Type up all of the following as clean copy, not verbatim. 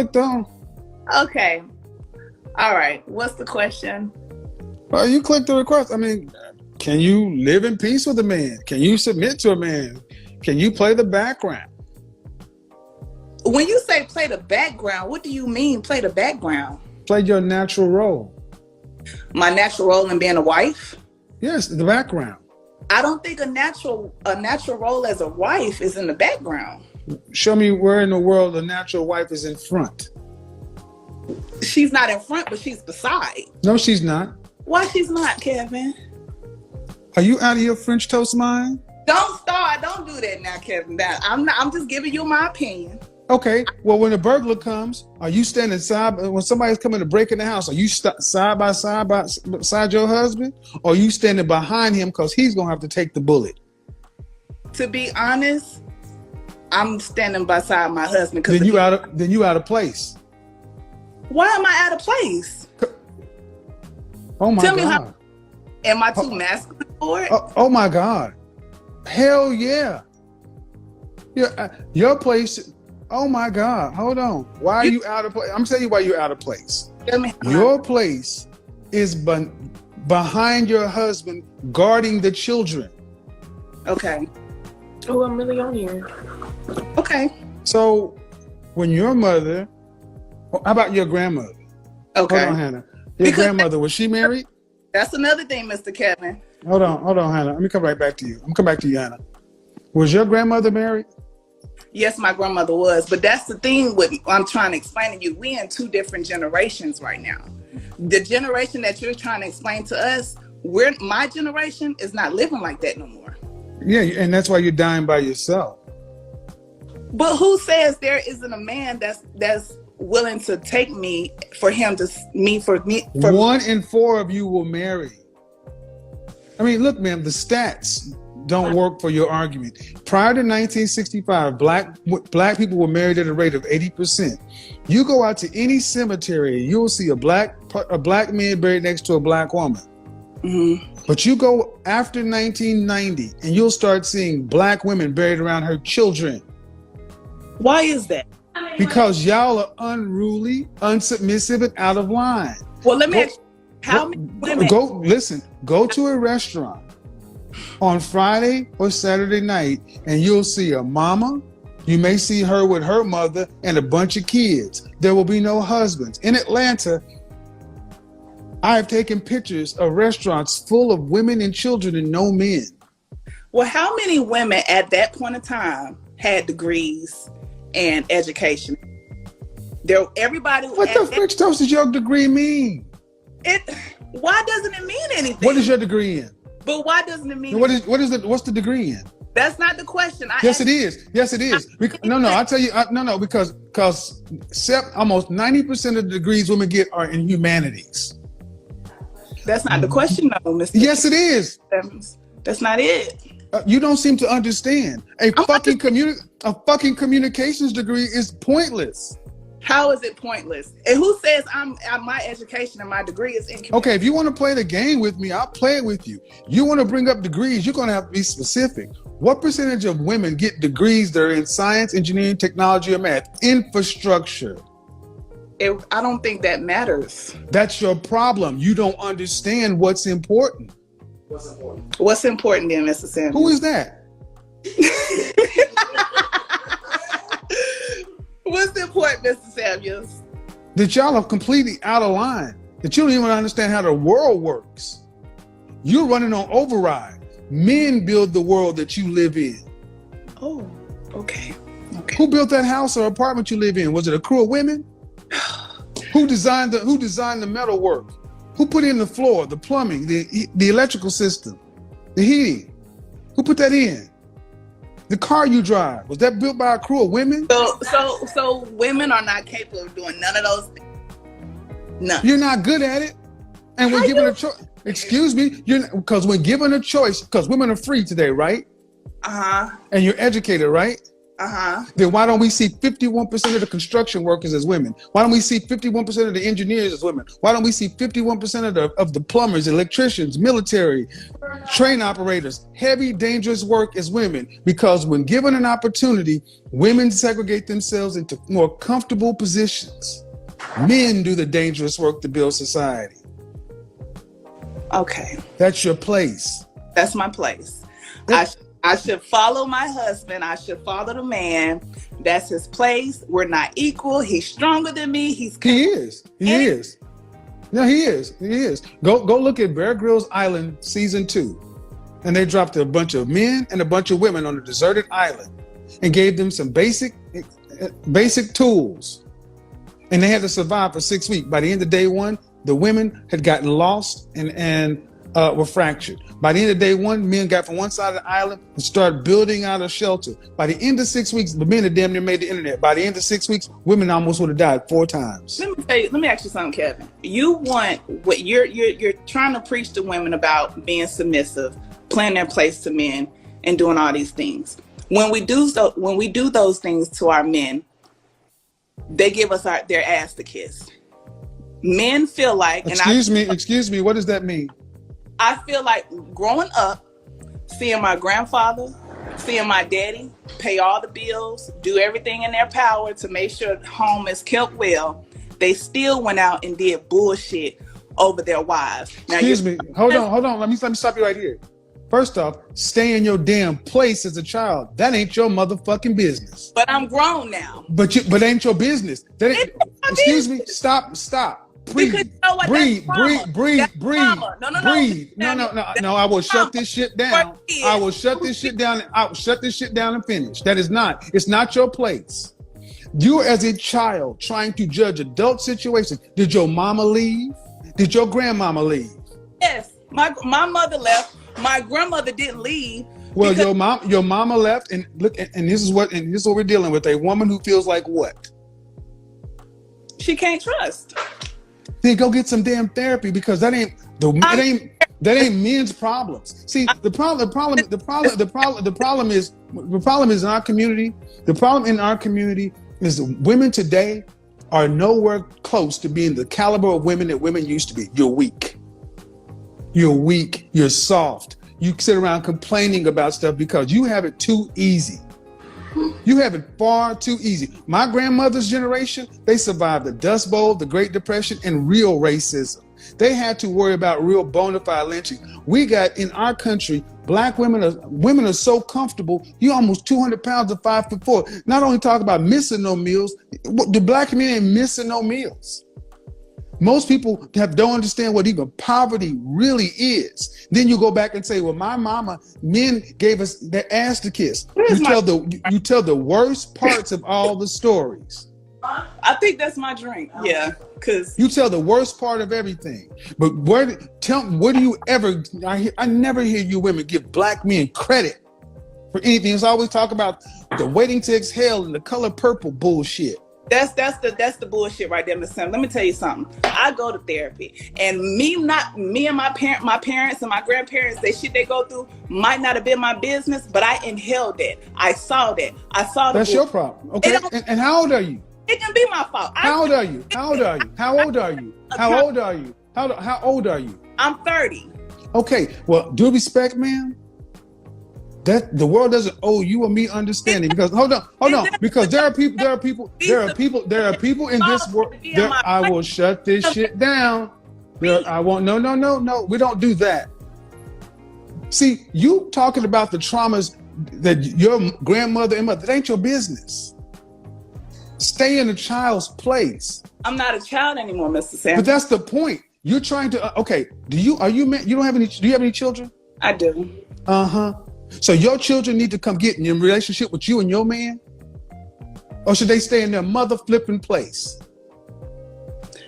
clicked on. Okay. All right. What's the question? Well, you clicked the request. I mean, can you live in peace with a man? Can you submit to a man? Can you play the background? When you say play the background, what do you mean play the background? Play your natural role. My natural role in being a wife? Yes, the background. I don't think a natural role as a wife is in the background. Show me where in the world a natural wife is in front. She's not in front, but she's beside. No, she's not. Why she's not, Kevin? Are you out of your French toast mind? Don't start. Don't do that now, Kevin. I'm just giving you my opinion. Okay. Well, when a burglar comes, are you standing side? When somebody's coming to break in the house, are you side by side beside your husband, or are you standing behind him because he's gonna have to take the bullet? To be honest, I'm standing beside my husband. Then you out of place. Why am I out of place? Oh my Tell God. me how. Am I too masculine for it? Oh my God. Hell yeah. Yeah. Your place. Oh my God. Hold on. Why are you out of place? I'm telling you why you're out of place. Tell me Your place is behind your husband, guarding the children. Okay. Oh, I'm really on here. Okay. So when your mother, how about your grandmother? Okay. Hold on, Hannah. Your grandmother, was she married? That's another thing, Mr. Kevin. Hold on, Hannah. Let me come right back to you. I'm come back to you, Hannah. Was your grandmother married? Yes, my grandmother was, but that's the thing with I'm trying to explain to you. We in two different generations right now. The generation that you're trying to explain to us, my generation is not living like that no more. Yeah, and that's why you're dying by yourself. But who says there isn't a man that's willing to take me for him to me for me? 1 in 4 of you will marry. I mean, look, ma'am, the stats don't work for your argument. Prior to 1965, black people were married at a rate of 80%. You go out to any cemetery, you'll see a black man buried next to a black woman. Mm-hmm. But you go after 1990, and you'll start seeing black women buried around her children. Why is that? Because y'all are unruly, unsubmissive, and out of line. Well, let me ask you, how many women? Go to a restaurant on Friday or Saturday night, and you'll see a mama. You may see her with her mother and a bunch of kids. There will be no husbands. In Atlanta, I've taken pictures of restaurants full of women and children and no men. Well, how many women at that point in time had degrees and education? Everybody. What the French toast does your degree mean? Why doesn't it mean anything? What is your degree in? But why doesn't it mean? What's the degree in? That's not the question. Yes, it is. I'll tell you. Because almost 90% of the degrees women get are in humanities. That's not the question, though, Mr. Yes, it is. That's not it. You don't seem to understand. A fucking communications degree is pointless. How is it pointless? And who says my education and my degree is in? Okay, if you want to play the game with me, I'll play it with you. You want to bring up degrees, you're going to have to be specific. What percentage of women get degrees that are in science, engineering, technology, or math? Infrastructure. I don't think that matters. That's your problem. You don't understand what's important. What's important then, Mr. Samuels? Who is that? What's important, Mr. Samuels? That y'all are completely out of line. That you don't even understand how the world works. You're running on override. Men build the world that you live in. Oh, okay. Who built that house or apartment you live in? Was it a crew of women? Who designed the metal work? Who put in the floor, the plumbing, the electrical system, the heating? Who put that in? The car you drive, was that built by a crew of women? So women are not capable of doing none of those things. None. You're not good at it. And when given a choice, excuse me, because when given a choice, because women are free today, right? Uh-huh. And you're educated, right? Then why don't we see 51% of the construction workers as women? Why don't we see 51% of the engineers as women? Why don't we see 51% of the plumbers, electricians, military, train operators, heavy, dangerous work as women? Because when given an opportunity, women segregate themselves into more comfortable positions. Men do the dangerous work to build society. Okay. That's your place. That's my place. I should follow my husband. I should follow the man. That's his place. We're not equal. He's stronger than me. He is. No, he is. Go look at Bear Grylls Island season 2. And they dropped a bunch of men and a bunch of women on a deserted island and gave them some basic tools. And they had to survive for 6 weeks. By the end of day 1, the women had gotten lost and were fractured. By the end of day 1, men got from one side of the island and started building out a shelter. By the end of 6 weeks, the men had damn near made the internet. By the end of 6 weeks, women almost would have died 4 times. Let me ask you something, Kevin. You want what you're trying to preach to women about being submissive, playing their place to men, and doing all these things. When we do those things to our men, they give us their ass to kiss. Men feel like, excuse me, what does that mean? I feel like growing up, seeing my grandfather, seeing my daddy pay all the bills, do everything in their power to make sure home is kept well, they still went out and did bullshit over their wives. Now, excuse me, hold on. Let me stop you right here. First off, stay in your damn place as a child. That ain't your motherfucking business. But I'm grown now. But ain't your business. That ain't, excuse me, stop. Breathe. Because you know what? Breathe. No, I will shut this shit down. I will shut this shit down and finish. It's not your place. You as a child trying to judge adult situations. Did your mama leave? Did your grandmama leave? Yes. My mother left. My grandmother didn't leave. Well, your mama left, and look, and this is what we're dealing with. A woman who feels like what? She can't trust. Then go get some damn therapy, because that ain't men's problems. See, the problem is in our community. The problem in our community is women today are nowhere close to being the caliber of women that women used to be. You're weak. You're soft. You sit around complaining about stuff because you have it too easy. You have it far too easy. My grandmother's generation, they survived the Dust Bowl, the Great Depression, and real racism. They had to worry about real bona fide lynching. We got in our country, black women are so comfortable. You almost 200 pounds of 5'4". Not only talk about missing no meals, the black men ain't missing no meals. Most people don't understand what even poverty really is. Then you go back and say, well, my mama, men gave us their ass to kiss. You tell the worst parts of all the stories. I think that's my drink. Yeah, because you tell the worst part of everything. But where do you ever? I never hear you women give black men credit for anything. It's always talk about the waiting to exhale and the color purple bullshit. That's the bullshit right there, Miss Sam. Let me tell you something. I go to therapy, and me and my parents and my grandparents, the shit they go through might not have been my business, but I inhaled that. I saw that. That's your problem. Okay. And how old are you? It can be my fault. How old are you? How old are you? I'm 30. Okay. Well, due respect, ma'am. That the world doesn't owe you or me understanding, because hold on, because there are people in this world. I will shut this shit down. I won't. No. We don't do that. See, you talking about the traumas that your grandmother and mother, that ain't your business. Stay in a child's place. I'm not a child anymore, Mr. Sam. But that's the point. You're trying to. Okay. Do you have any children? I do. So your children need to come get in your relationship with you and your man? Or should they stay in their mother flipping place?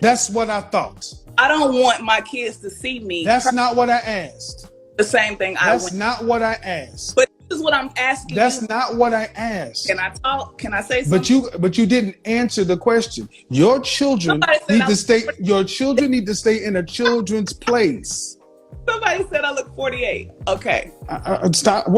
That's what I thought. I don't want my kids to see me. That's not what I asked. The same thing That's not what I asked. But this is what I'm asking. That's not what I asked. Can I talk? Can I say something? But you didn't answer the question. Your children need to stay in a children's place. Somebody said I look 48. Okay. Stop.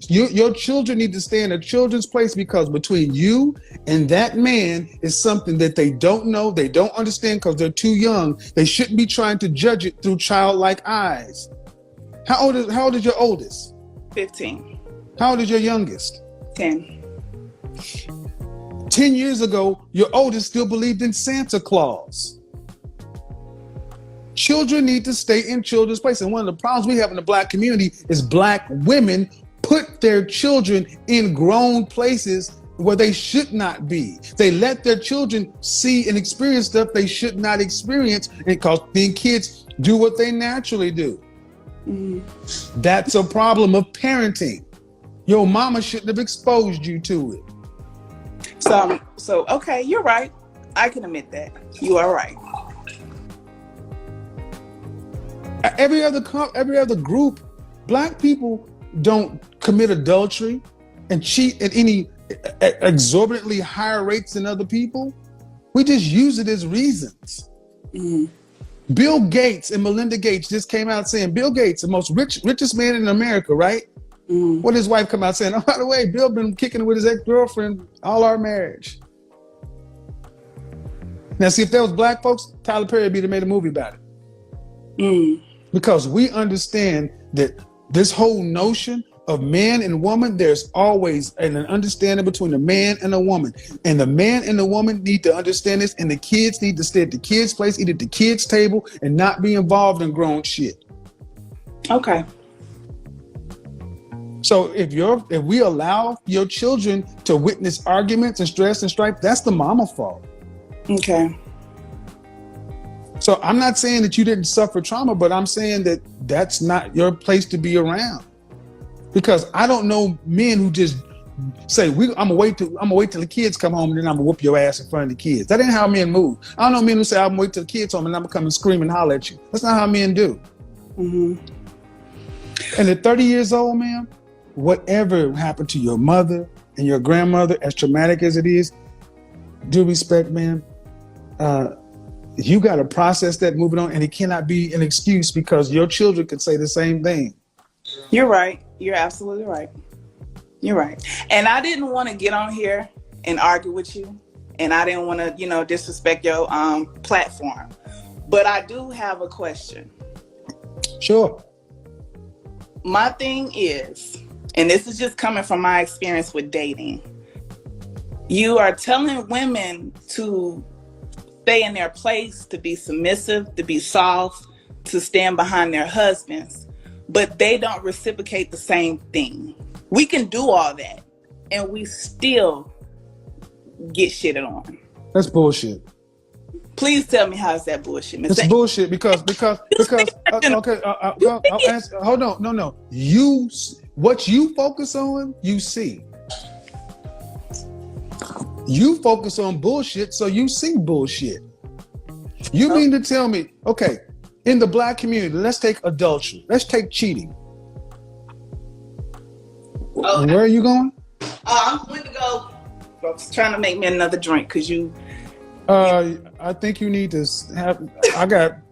Your children need to stay in a children's place, because between you and that man is something that they don't know, they don't understand because they're too young. They shouldn't be trying to judge it through childlike eyes. How old is your oldest? 15. How old is your youngest? 10. 10 years ago, your oldest still believed in Santa Claus. Children need to stay in children's place. And one of the problems we have in the Black community is Black women put their children in grown places where they should not be. They let their children see and experience stuff they should not experience, because being kids do what they naturally do. Mm-hmm. That's a problem of parenting. Your mama shouldn't have exposed you to it. So okay, you're right. I can admit that. You are right. Every other group, Black people don't commit adultery and cheat at any exorbitantly higher rates than other people. We just use it as reasons. Mm. Bill Gates and Melinda Gates just came out saying, Bill Gates, the richest man in America, right? Mm. What did his wife come out saying? Oh, by the way, Bill been kicking it with his ex-girlfriend all our marriage. Now, see, if there was Black folks, Tyler Perry would have made a movie about it. Mm. Because we understand that this whole notion of man and woman, there's always an understanding between a man and a woman. And the man and the woman need to understand this, and the kids need to stay at the kids' place, eat at the kids' table, and not be involved in grown shit. Okay. So if we allow your children to witness arguments and stress and strife, that's the mama fault. Okay. So I'm not saying that you didn't suffer trauma, but I'm saying that that's not your place to be around. Because I don't know men who just say, I'm gonna wait till the kids come home and then I'm gonna whoop your ass in front of the kids. That ain't how men move. I don't know men who say, I'm gonna wait till the kids home and I'm gonna come and scream and holler at you. That's not how men do. Mm-hmm. And at 30 years old, man, whatever happened to your mother and your grandmother, as traumatic as it is, due respect, man, you got to process that, moving on, and it cannot be an excuse, because your children could say the same thing. You're right. You're absolutely right. You're right. And I didn't want to get on here and argue with you, and I didn't want to, disrespect your platform. But I do have a question. Sure. My thing is, and this is just coming from my experience with dating, you are telling women to stay in their place, to be submissive, to be soft, to stand behind their husbands, but they don't reciprocate the same thing. We can do all that, and we still get shitted on. That's bullshit. Please tell me, how is that bullshit, Ms. It's bullshit because okay, I'll answer, hold on, no. What you focus on, you see. You focus on bullshit, so you see bullshit. You mean to tell me, okay, in the Black community, let's take adultery, let's take cheating. Okay. Where are you going? I'm going to go. I was trying to make me another drink because you. I think you need to have.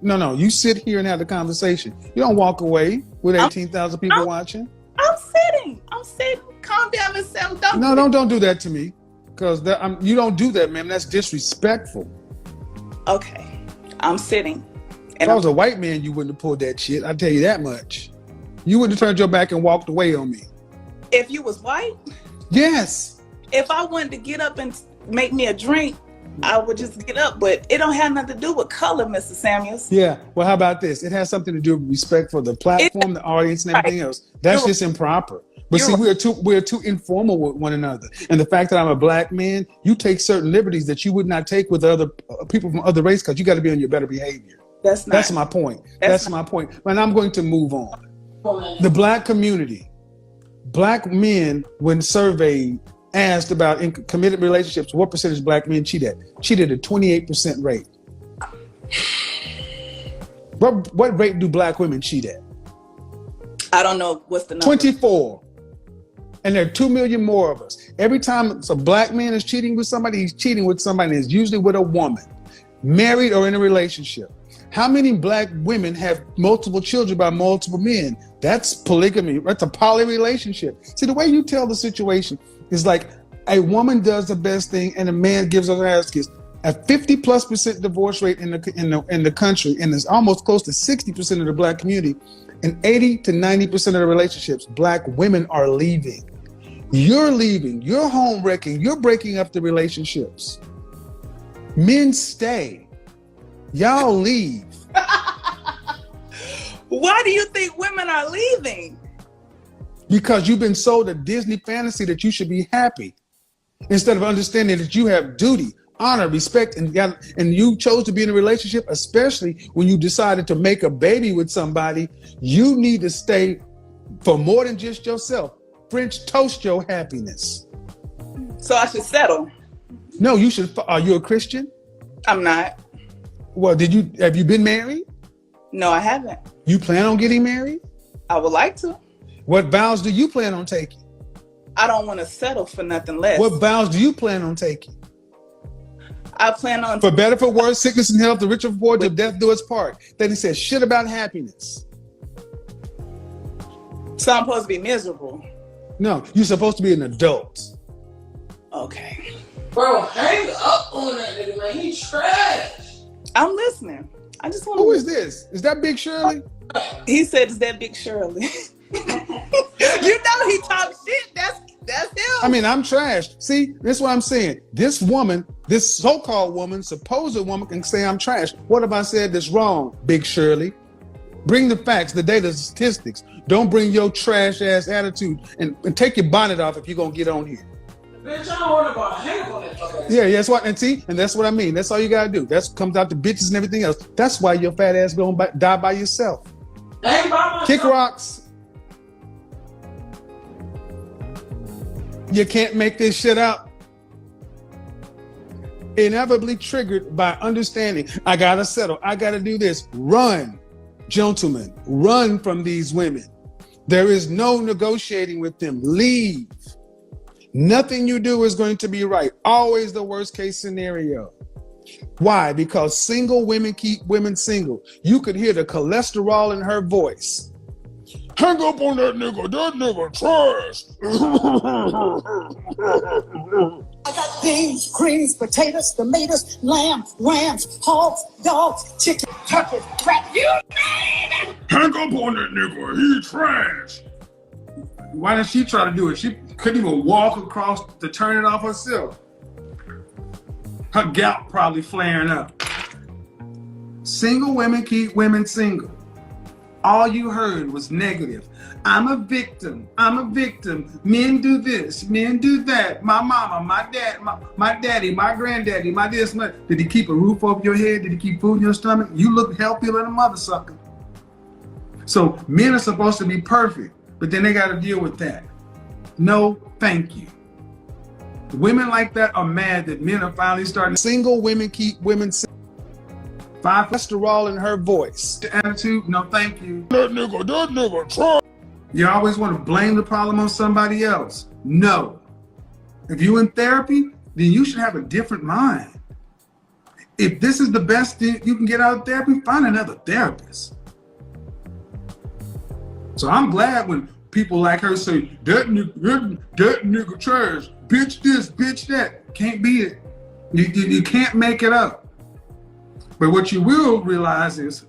No. You sit here and have the conversation. You don't walk away with 18,000 people watching. I'm sitting. Calm down and settle down. No, don't do that to me, because you don't do that, man. That's disrespectful. Okay, I'm sitting. If I was a white man, you wouldn't have pulled that shit. I'll tell you that much. You wouldn't have turned your back and walked away on me. If you was white? Yes. If I wanted to get up and make me a drink, I would just get up, but it don't have nothing to do with color, Mr. Samuels. Yeah, well, how about this? It has something to do with respect for the platform, the audience, and everything else. That's just improper. But see, we're too informal with one another. And the fact that I'm a Black man, you take certain liberties that you would not take with other people from other races, because you got to be on your better behavior. That's my point. That's my point. And I'm going to move on. The Black community, Black men, when surveyed, asked about in committed relationships, what percentage of Black men cheated at 28% rate. What rate do Black women cheat at? I don't know. What's the number? 24. And there are 2 million more of us. Every time a Black man is cheating with somebody, he's cheating with somebody, and it's usually with a woman, married or in a relationship. How many black women have multiple children by multiple men? That's polygamy. That's a poly relationship. See, the way you tell the situation is like a woman does the best thing and a man gives her ass kiss. A 50+% divorce rate in the country, and it's almost close to 60% of the black community, and 80 to 90% of the relationships, black women are leaving. You're leaving. You're home wrecking. You're breaking up the relationships. Men stay. Y'all leave. Why do you think women are leaving? Because you've been sold a Disney fantasy that you should be happy, instead of understanding that you have duty, honor, respect, and you chose to be in a relationship, especially when you decided to make a baby with somebody. You need to stay for more than just yourself. French toast your happiness. So I should settle? No, you should. Are you a Christian? I'm not. Well, have you been married? No, I haven't. You plan on getting married? I would like to. What vows do you plan on taking? I don't want to settle for nothing less. What vows do you plan on taking? I plan on... For better, for worse, sickness and health, the rich or poor, till death do us part. Then he says shit about happiness. So I'm supposed to be miserable? No, you're supposed to be an adult. Okay. Bro, hang up on that nigga, man. He trash. I'm listening. I just want. Who is this? Is that Big Shirley? He said, "Is that Big Shirley?" You know he talks shit. That's him. I mean, I'm trash. See, that's what I'm saying. This woman, this so-called woman, supposed woman, can say I'm trash. What have I said that's wrong, Big Shirley? Bring the facts, the data, the statistics. Don't bring your trash ass attitude and take your bonnet off if you're gonna get on here. Bitch, I don't want to hang up on that fucker. Yeah, that's what, and see, and that's what I mean. That's all you gotta do. That's comes out to bitches and everything else. That's why your fat ass gonna die by yourself. Hang by myself. Kick rocks. You can't make this shit up. Inevitably triggered by understanding, I gotta settle, I gotta do this. Run, gentlemen, run from these women. There is no negotiating with them. Leave. Nothing you do is going to be right. Always the worst case scenario. Why? Because single women keep women single. You could hear the cholesterol in her voice. Hang up on that nigga trash. I got beans, greens, potatoes, tomatoes, lamb, rams, hogs, dogs, chicken, turkeys, rat. You name it. Hang up on that nigga, he trash. Why did she try to do it? She couldn't even walk across to turn it off herself. Her gout probably flaring up. Single women keep women single. All you heard was negative. I'm a victim. I'm a victim. Men do this. Men do that. My mama, my dad, my daddy, my granddaddy, my this, my... Did he keep a roof over your head? Did he keep food in your stomach? You look healthier than a mother sucker. So men are supposed to be perfect, but then they got to deal with that. No, thank you. Women like that are mad that men are finally starting. Single women keep women single. 5 cholesterol in her voice. The attitude, no thank you. That nigga, try. You always want to blame the problem on somebody else. No. If you're in therapy, then you should have a different mind. If this is the best thing you can get out of therapy, find another therapist. So I'm glad when people like her say, that nigga trash, bitch this, bitch that. Can't be it. You can't make it up. But what you will realize is,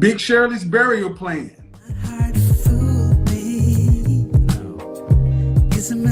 Big Shirley's burial plan. Hard to fool me. No. Isn't